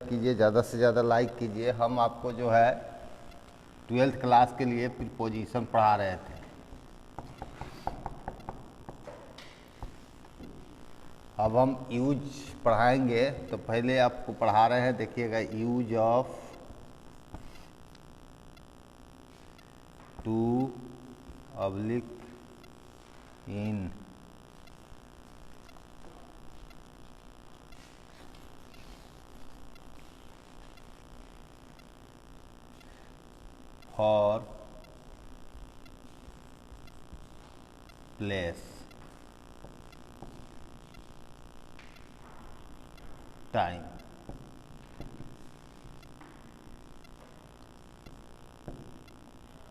कीजिए, ज़्यादा से ज़्यादा लाइक कीजिए। हम आपको जो है 12th क्लास के लिए प्रीपोजिशन पढ़ा रहे थे। अब हम यूज पढ़ाएंगे, तो पहले आपको पढ़ा रहे हैं, देखिएगा, use of to oblique in for place time.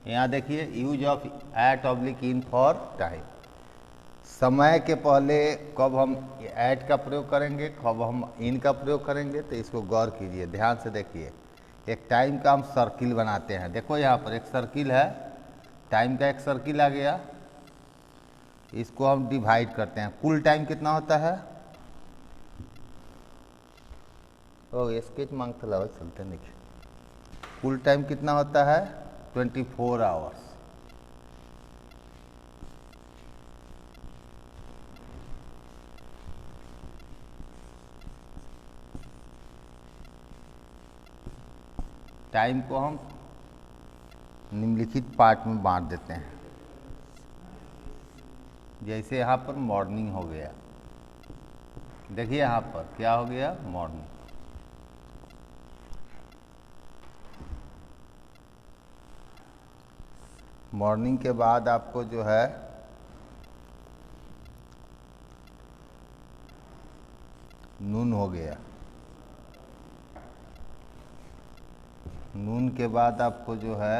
यहाँ देखिए, use of at oblique in for time. समय के पहले कब हम एट का प्रयोग करेंगे, कब हम इन का प्रयोग करेंगे, तो इसको गौर कीजिए, ध्यान से देखिए। एक टाइम का हम सर्किल बनाते हैं। देखो यहाँ पर एक सर्किल है, टाइम का एक सर्किल आ गया। इसको हम डिवाइड करते हैं। कुल टाइम कितना होता है? स्केच मांगता ला चलते नहीं। कुल टाइम कितना होता है? 24 आवर्स। टाइम को हम निम्नलिखित पार्ट में बांट देते हैं। जैसे यहाँ पर मॉर्निंग हो गया, देखिए यहाँ पर क्या हो गया, मॉर्निंग। मॉर्निंग के बाद आपको जो है नून हो गया। नून के बाद आपको जो है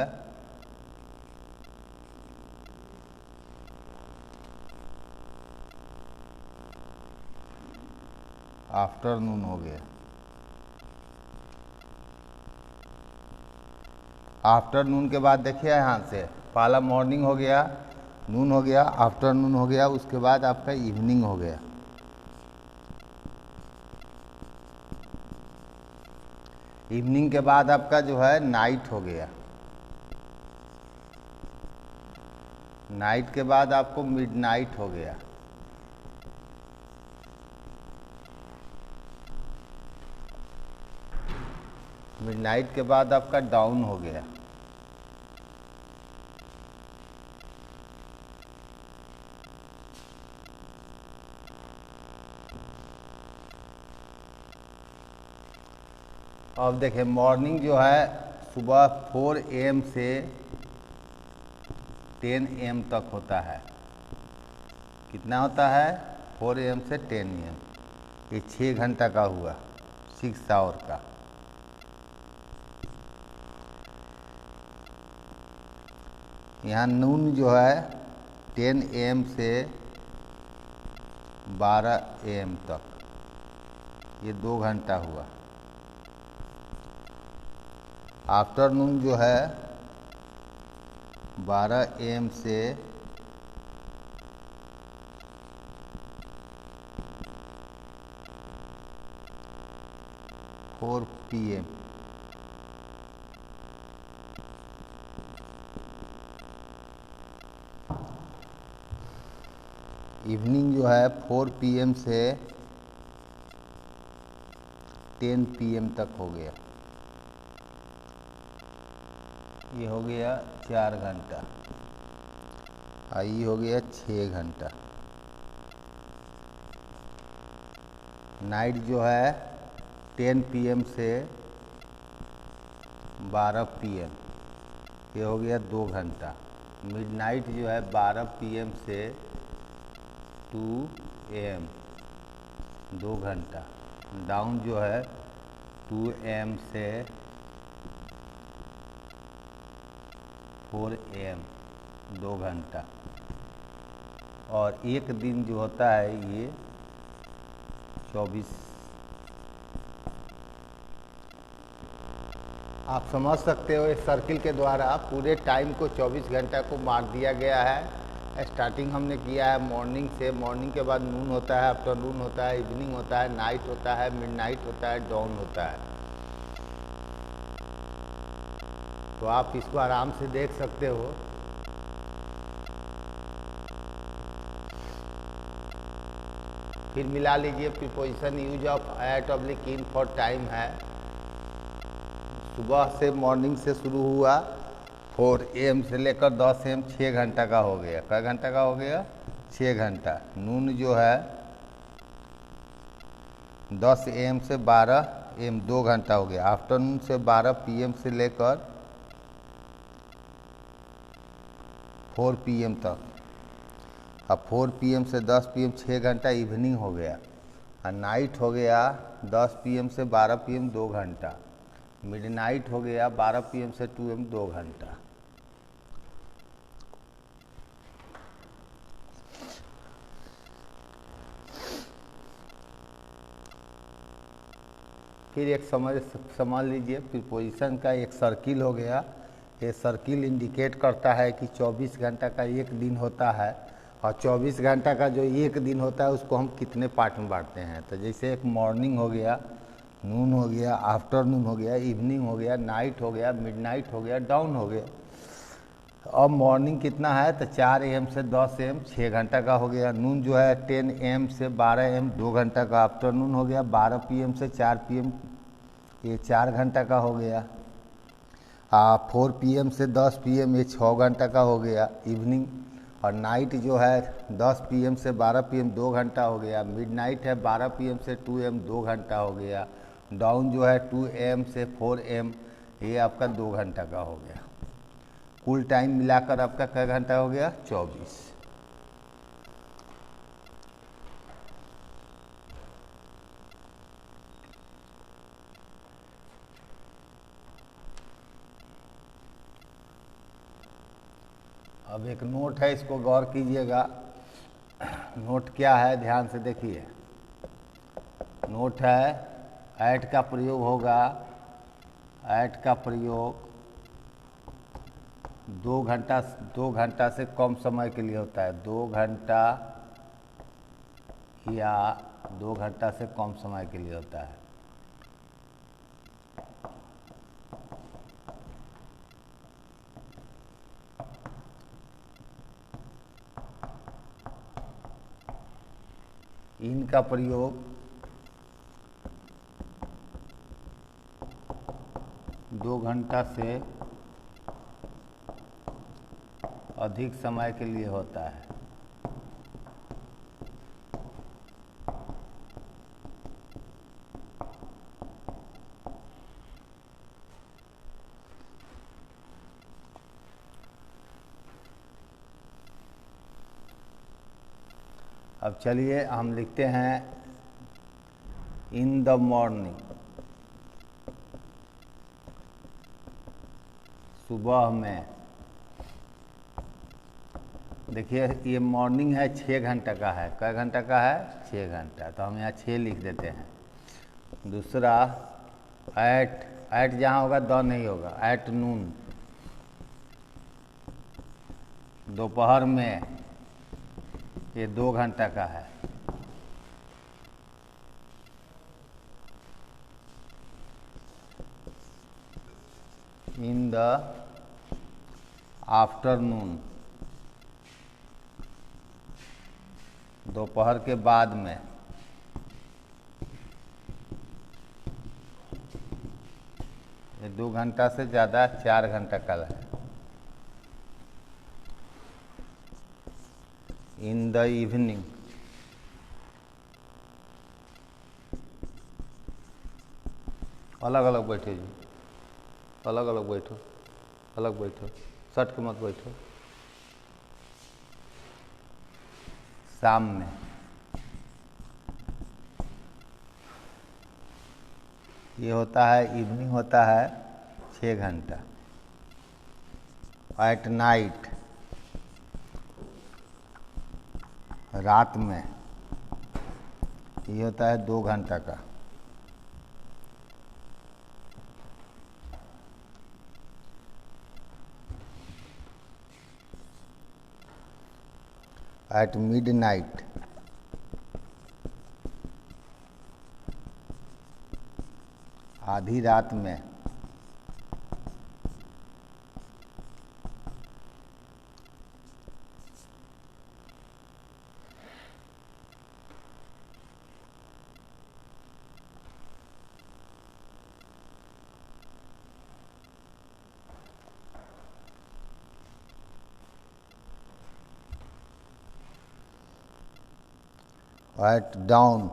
आफ्टरनून हो गया। आफ्टरनून के बाद देखिए यहाँ से पहला मॉर्निंग हो गया, नून हो गया, आफ्टरनून हो गया, उसके बाद आपका इवनिंग हो गया। इवनिंग के बाद आपका जो है नाइट हो गया। नाइट के बाद आपको मिडनाइट हो गया। मिडनाइट के बाद आपका डाउन हो गया। अब देखें, मॉर्निंग जो है सुबह 4 AM से 10 AM तक होता है। कितना होता है? 4 AM से 10 AM। ये 6 घंटा का हुआ, 6 आवर का। यहाँ नून जो है 10 AM से 12 AM तक, ये 2 घंटा हुआ। आफ्टरनून जो है 12 AM से 4 PM। इवनिंग जो है 4 PM से 10 PM तक हो गया। ये हो गया 4 घंटा। ये हो गया 6 घंटा। नाइट जो है 10 PM से 12 PM, ये हो गया 2 घंटा। मिडनाइट जो है 12 PM से 2 AM, 2 घंटा। डाउन जो है 2 AM से 4 AM, 2 घंटा। और एक दिन जो होता है ये 24। आप समझ सकते हो, इस सर्किल के द्वारा पूरे टाइम को 24 घंटा को मार दिया गया है। स्टार्टिंग हमने किया है मॉर्निंग से। मॉर्निंग के बाद नून होता है, आफ्टरनून होता है, इवनिंग होता है, नाइट होता है, मिडनाइट होता है, डाउन होता है। तो आप इसको आराम से देख सकते हो। फिर मिला लीजिए, preposition use of at oblique in for time है। सुबह से मॉर्निंग से शुरू हुआ 4 AM से लेकर 10 AM 6 घंटा का हो गया। कै घंटा का हो गया? 6 घंटा। नून जो है 10 AM से 12 AM 2 घंटा हो गया। आफ्टरनून से 12 PM से लेकर 4 PM तक। अब 4 PM से 10 PM 6 घंटा इवनिंग हो गया। और नाइट हो गया 10 PM से 12 PM 2 घंटा। मिडनाइट हो गया 12 PM से 2 AM 2 घंटा। फिर एक समझ लीजिए, प्रीपोजिशन का एक सर्किल हो गया। ये सर्किल इंडिकेट करता है कि 24 घंटा का एक दिन होता है, और 24 घंटा का जो एक दिन होता है उसको हम कितने पार्ट में बांटते हैं। तो जैसे एक मॉर्निंग हो गया, नून हो गया, आफ्टरनून हो गया, इवनिंग हो गया, नाइट हो गया, मिडनाइट हो गया, डाउन हो गया। अब मॉर्निंग कितना है? तो 4 AM से 10 AM 6 घंटा का हो गया। नून जो है 10 AM से 12 AM 2 घंटा का। आफ्टरनून हो गया 12 PM से 4 PM, ये 4 घंटा का हो गया। 4 PM से 10 PM ये 6 घंटा का हो गया इवनिंग। और नाइट जो है 10 PM से 12 PM 2 घंटा हो गया। मिडनाइट है 12 PM से 2 AM 2 घंटा हो गया। डाउन जो है 2 AM से 4 AM, ये आपका 2 घंटा का हो गया। कुल टाइम मिलाकर आपका कै घंटा हो गया? 24। अब एक नोट है, इसको गौर कीजिएगा। नोट क्या है, ध्यान से देखिए। नोट है ऐट का प्रयोग होगा। ऐट का प्रयोग 2 घंटा से कम समय के लिए होता है। 2 घंटा या 2 घंटा से कम समय के लिए होता है। इनका प्रयोग 2 घंटा से अधिक समय के लिए होता है। अब चलिए हम लिखते हैं इन द मॉर्निंग, सुबह में। देखिए ये मॉर्निंग है 6 घंटा का है। कै घंटा का है? 6 घंटा। तो हम यहाँ 6 लिख देते हैं। दूसरा ऐट जहाँ होगा द नहीं होगा। ऐट नून, दोपहर में, ये 2 घंटा का है। इन द आफ्टरनून, दोपहर के बाद में। ये 2 घंटा से ज़्यादा 4 घंटा का है। इन द इवनिंग, अलग अलग बैठो जी, अलग अलग बैठो, अलग बैठो, सट के मत बैठो। शाम में, ये होता है इवनिंग, होता है 6 घंटा। एट नाइट, रात में, ये होता है 2 घंटा का। एट मिडनाइट, आधी रात में, एट डाउन,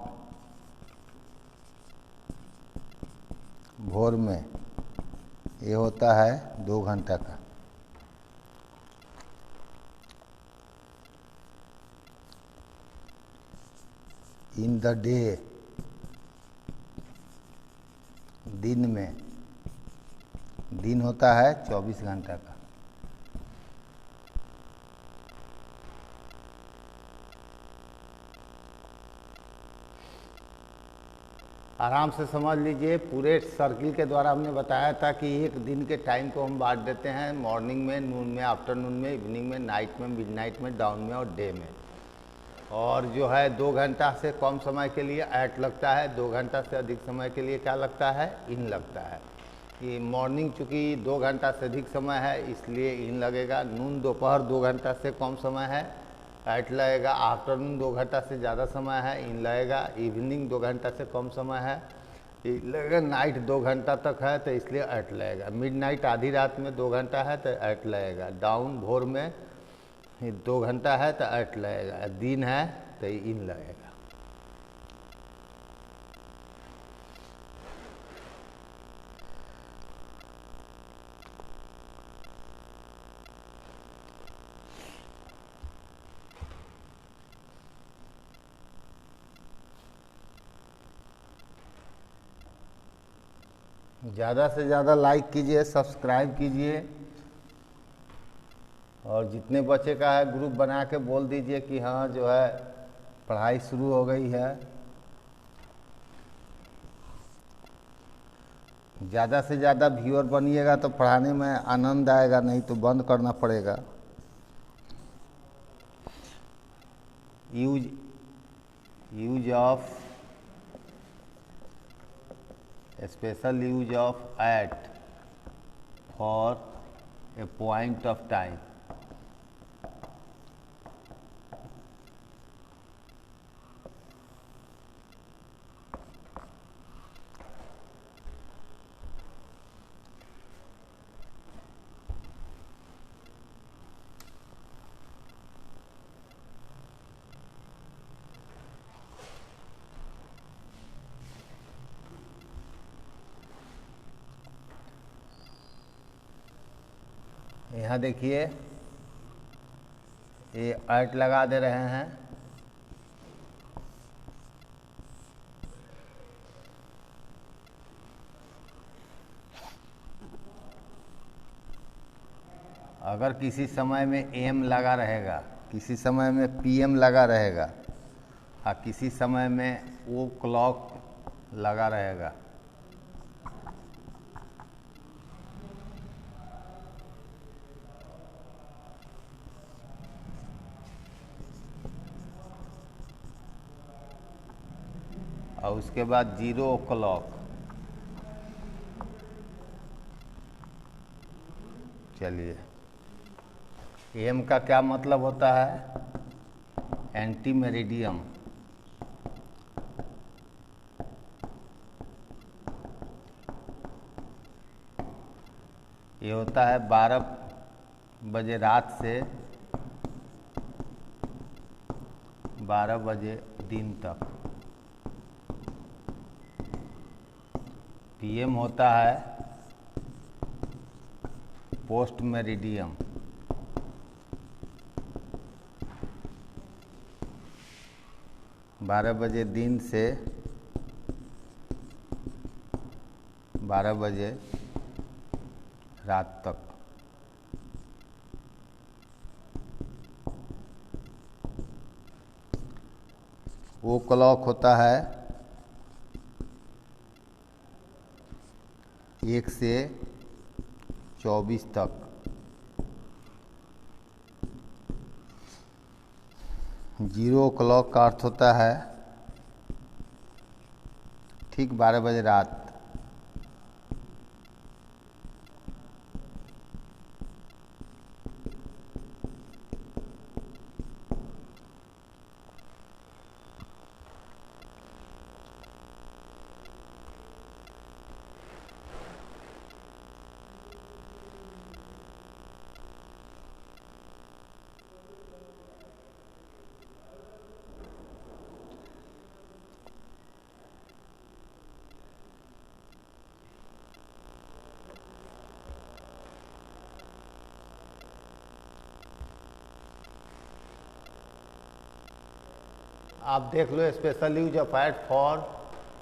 भोर में, ये होता है 2 घंटा का। इन द डे, दिन में, दिन होता है 24 घंटा का। आराम से समझ लीजिए, पूरे सर्किल के द्वारा हमने बताया था कि एक दिन के टाइम को हम बांट देते हैं मॉर्निंग में, नून में, आफ्टरनून में, इवनिंग में, नाइट में, मिडनाइट में, डाउन में और डे में। और जो है 2 घंटा से कम समय के लिए एट लगता है, 2 घंटा से अधिक समय के लिए क्या लगता है, इन लगता है। कि मॉर्निंग चूँकि 2 घंटा से अधिक समय है इसलिए इन लगेगा, नून दोपहर 2 घंटा से कम समय है एट लगेगा, आफ्टरनून 2 घंटा से ज़्यादा समय है इन लगेगा, इवनिंग 2 घंटा से कम समय है इन लगेगा, नाइट 2 घंटा तक है तो इसलिए एट लगेगा, मिडनाइट आधी रात में 2 घंटा है तो एट लगेगा, डाउन भोर में 2 घंटा है तो एट लगेगा, दिन है तो इन लगेगा। ज़्यादा से ज़्यादा लाइक कीजिए, सब्सक्राइब कीजिए, और जितने बच्चे का है ग्रुप बना के बोल दीजिए कि हाँ जो है पढ़ाई शुरू हो गई है। ज़्यादा से ज़्यादा व्यूअर बनिएगा तो पढ़ाने में आनंद आएगा, नहीं तो बंद करना पड़ेगा। Use of, special use of at for a point of time. यहाँ देखिए ये एट लगा दे रहे हैं, अगर किसी समय में एम लगा रहेगा, किसी समय में पीएम लगा रहेगा और किसी समय में वो क्लॉक लगा रहेगा, और उसके बाद 0 क्लॉक। चलिए, एम का क्या मतलब होता है, एंटी मेरिडियम। ये होता है 12 बजे रात से 12 बजे दिन तक। पीएम होता है पोस्ट मेरिडियम। बारह बजे दिन से 12 बजे रात तक। वो क्लॉक होता है 1 से 24 तक। जीरो क्लॉक का अर्थ होता है ठीक 12 बजे रात। आप देख लो special use of at for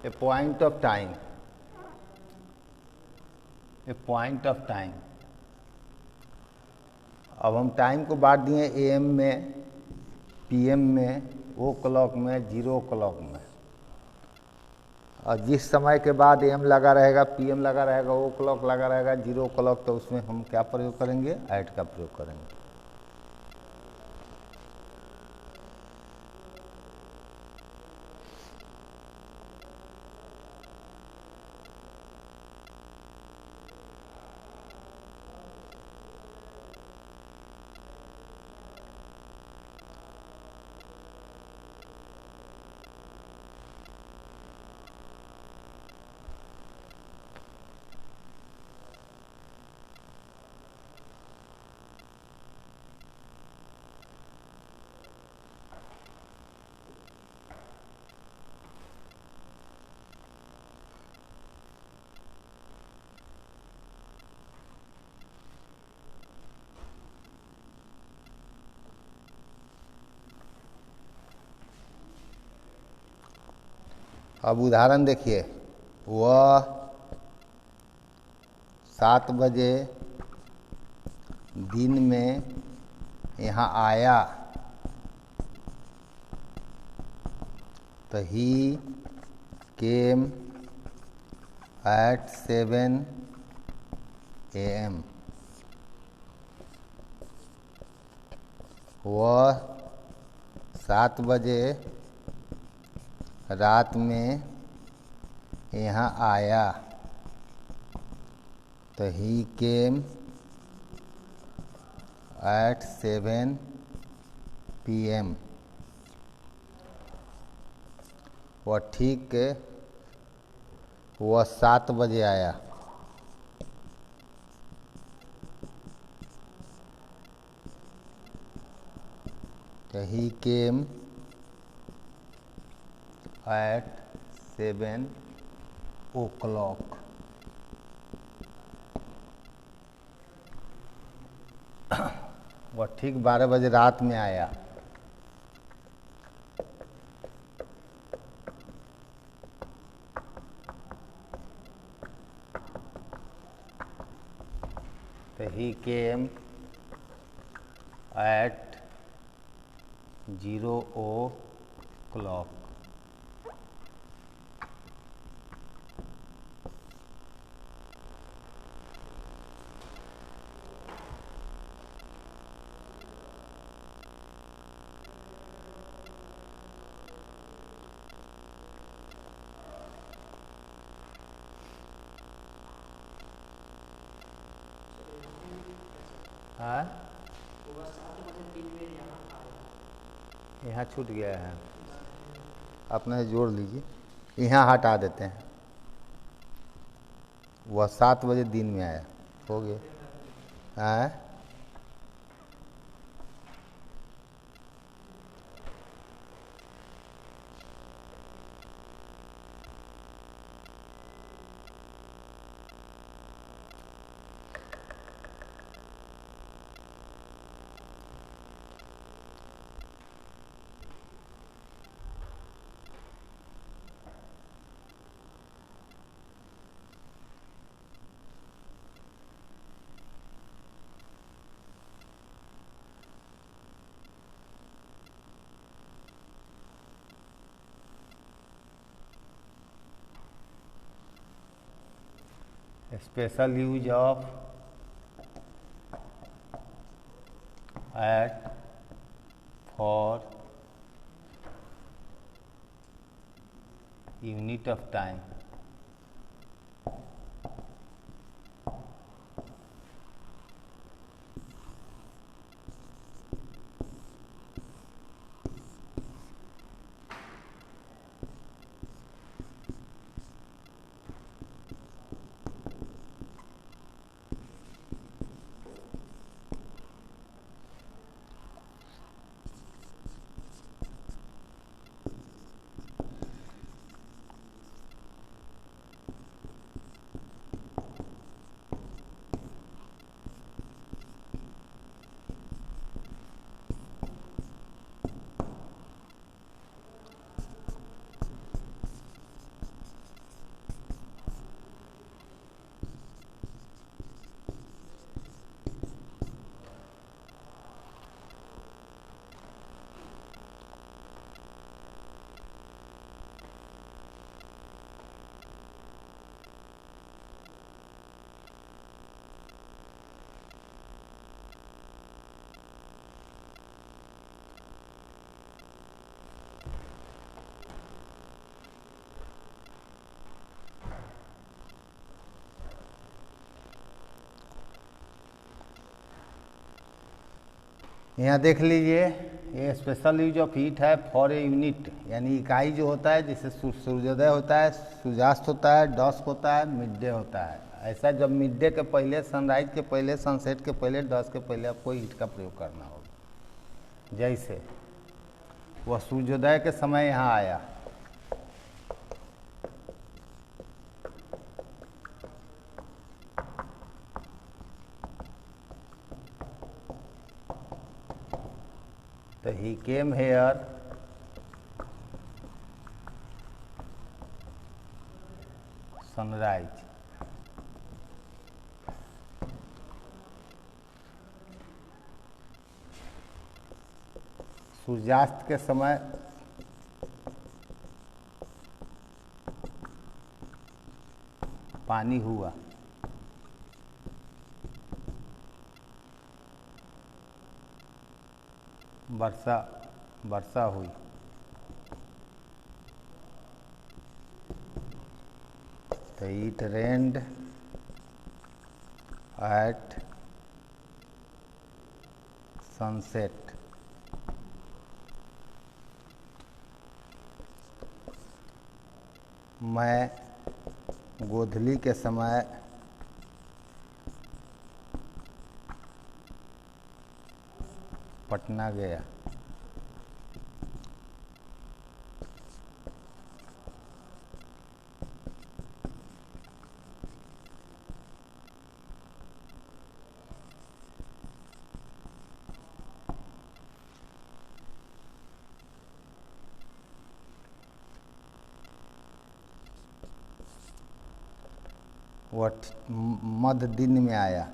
a point of time, a point of time. अब हम टाइम को बांट दिए AM में, PM में, ओ क्लॉक में, 0 क्लॉक में। और जिस समय के बाद AM लगा रहेगा, PM लगा रहेगा, ओ क्लॉक लगा रहेगा, 0 क्लॉक, तो उसमें हम क्या प्रयोग करेंगे? ऐट का प्रयोग करेंगे। अब उदाहरण देखिए, वह 7 बजे दिन में यहाँ आया, तो ही केम एट 7 AM। वह 7 बजे रात में यहाँ आया, तो ही केम एट 7 PM। वह ठीक, वह 7 बजे आया। तो ही केम एट 7 o'clock। वह ठीक 12 बजे रात में आया। तो ही केम एट 0 o'clock। हाँ, यहाँ छूट गया है, अपने जोड़ लीजिए, यहाँ हटा देते हैं। वह 7 बजे दिन में आया, हो गया। हाँ, special use of at for unit of time. यहाँ देख लीजिए, ये स्पेशल यूज ऑफ हीट है फॉर ए यूनिट, यानी इकाई जो होता है, जैसे सूर्योदय होता है, सूर्यास्त होता है, डस्क होता है, मिड डे होता है। ऐसा जब मिड डे के पहले, सनराइज के पहले, सनसेट के पहले, डस्क के पहले आपको हीट का प्रयोग करना होगा। जैसे वह सूर्योदय के समय यहाँ आया, तो he came here sunrise, सूर्यास्त के समय पानी हुआ, वर्षा हुई, तो इट रेन्ड एट सनसेट। मैं गोधूली के समय पटना गया। वह मध्य दिन में आया,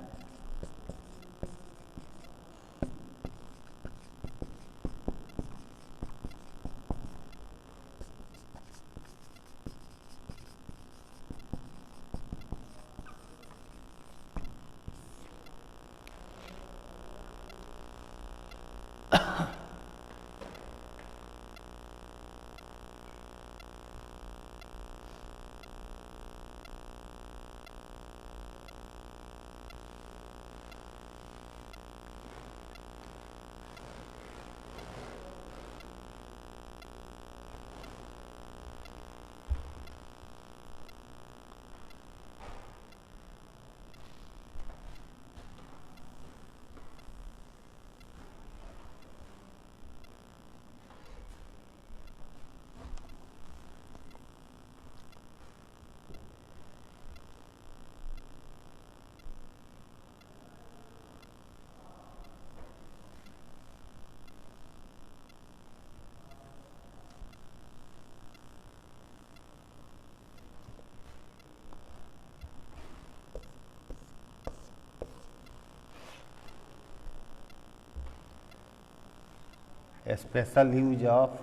special use of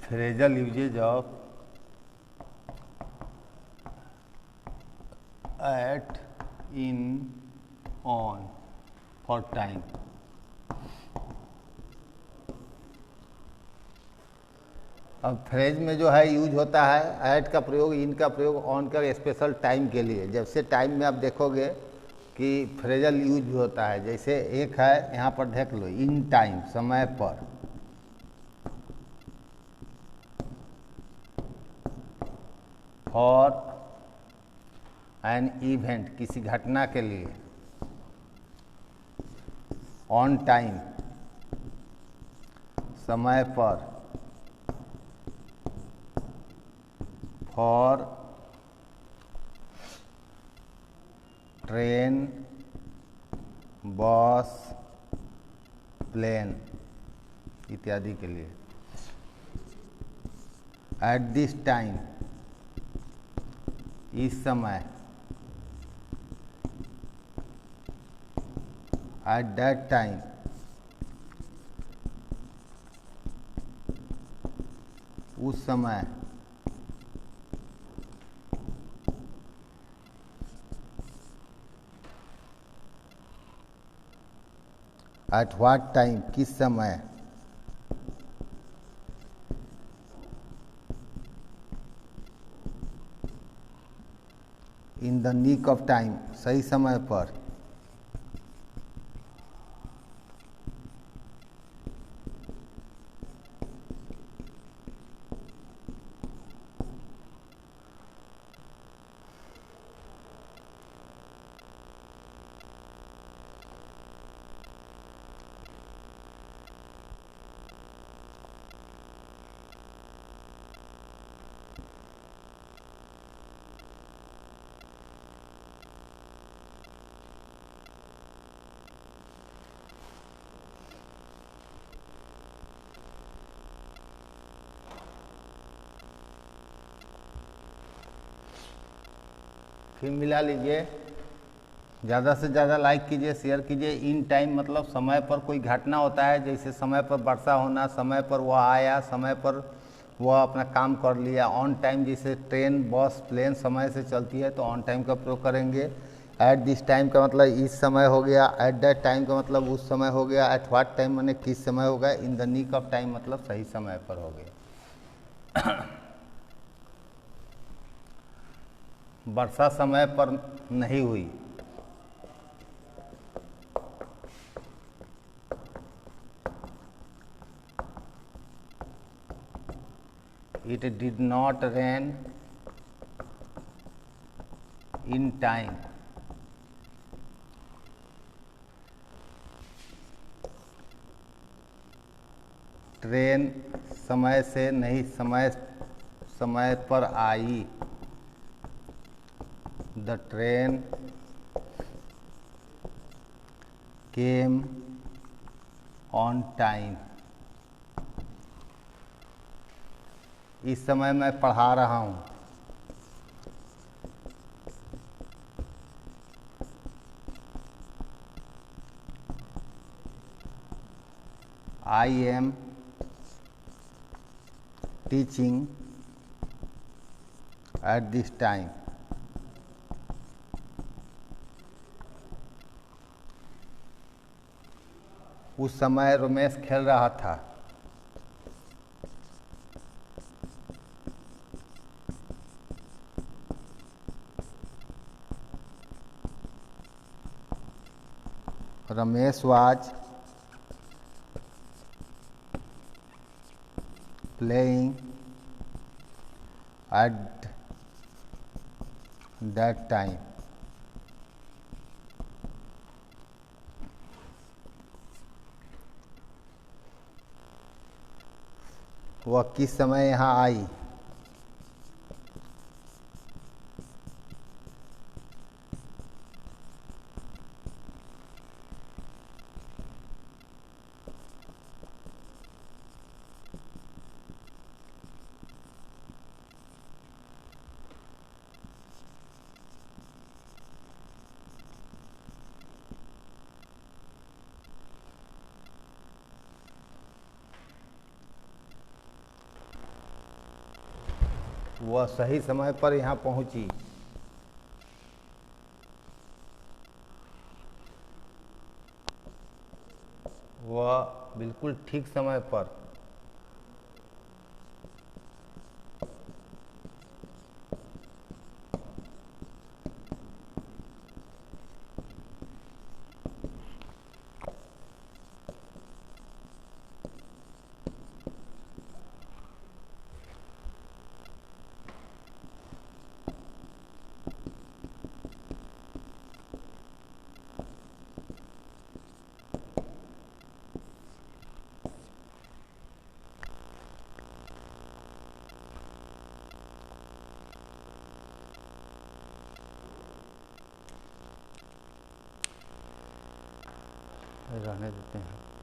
phrasal usages of at, in, on, for time. अब फ्रेज में जो है यूज होता है एट का प्रयोग, इन का प्रयोग, ऑन का स्पेशल टाइम के लिए। जब से टाइम में आप देखोगे कि फ्रेजल यूज भी होता है। जैसे एक है यहाँ पर देख लो, इन टाइम, समय पर, फॉर एन इवेंट, किसी घटना के लिए, ऑन टाइम, समय पर, फॉर ट्रेन, बस, प्लेन इत्यादि के लिए। एट दिस टाइम, इस समय, एट दैट टाइम, उस समय, एट व्हाट टाइम, किस समय, in the nick of time, सही समय पर, फिर मिला लीजिए। ज़्यादा से ज़्यादा लाइक कीजिए, शेयर कीजिए। इन टाइम मतलब समय पर कोई घटना होता है, जैसे समय पर वर्षा होना, समय पर वह आया, समय पर वह अपना काम कर लिया। ऑन टाइम, जैसे ट्रेन, बस, प्लेन समय से चलती है तो ऑन टाइम का प्रयोग करेंगे। एट दिस टाइम का मतलब इस समय हो गया। एट दैट टाइम का मतलब उस समय हो गया। एट व्हाट टाइम माने किस समय हो गया। In the nick of time मतलब सही समय पर हो गया। वर्षा समय पर नहीं हुई। It did not rain in time. Train समय से नहीं, समय पर आई। The train came on time. इस समय मैं पढ़ा रहा हूँ। I am teaching at this time. उस समय रमेश खेल रहा था। Ramesh was playing at that time. वह किस समय यहाँ आई। वह सही समय पर यहाँ पहुँची। वह बिल्कुल ठीक समय पर। रहने देते हैं।